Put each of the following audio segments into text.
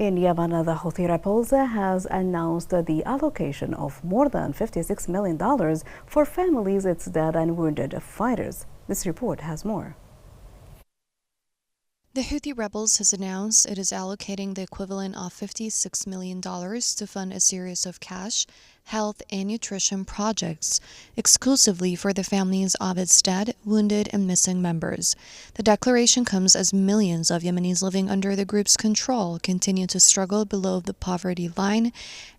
In Yemen, the Houthi rebels has announced the allocation of more than $56 million for families its dead and wounded fighters. This report has more. The Houthi rebels has announced it is allocating the equivalent of $56 million to fund a series of cash, health, and nutrition projects exclusively for the families of its dead, wounded, and missing members. The declaration comes as millions of Yemenis living under the group's control continue to struggle below the poverty line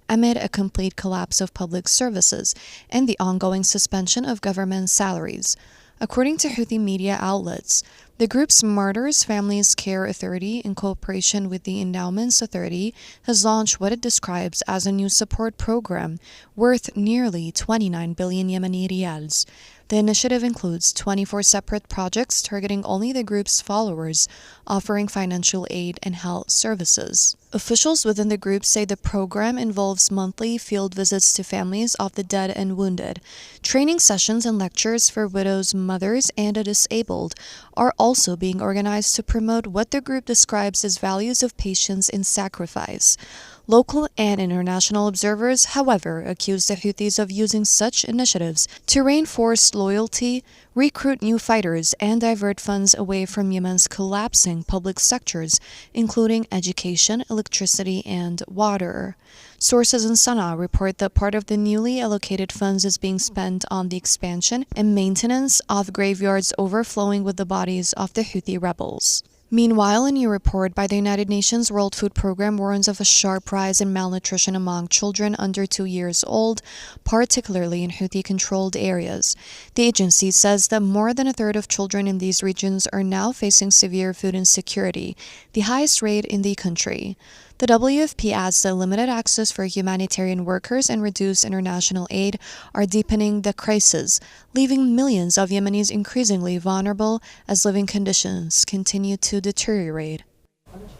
amid a complete collapse of public services and the ongoing suspension of government salaries. According to Houthi media outlets, the group's Martyrs Families Care Authority, in cooperation with the Endowments Authority, has launched what it describes as a new support program worth nearly 29 billion Yemeni riyals. The initiative includes 24 separate projects targeting only the group's followers, offering financial aid and health services. Officials within the group say the program involves monthly field visits to families of the dead and wounded. Training sessions and lectures for widows, mothers, and the disabled are also being organized to promote what the group describes as values of patience and sacrifice. Local and international observers, however, accuse the Houthis of using such initiatives to reinforce loyalty, recruit new fighters, and divert funds away from Yemen's collapsing public sectors, including education, electricity, and water. Sources in Sana'a report that part of the newly allocated funds is being spent on the expansion and maintenance of graveyards overflowing with the bodies of the Houthi rebels. Meanwhile, a new report by the United Nations World Food Programme warns of a sharp rise in malnutrition among children under 2 years old, particularly in Houthi-controlled areas. The agency says that more than a third of children in these regions are now facing severe food insecurity, the highest rate in the country. The WFP adds that limited access for humanitarian workers and reduced international aid are deepening the crisis, leaving millions of Yemenis increasingly vulnerable as living conditions continue to deteriorate.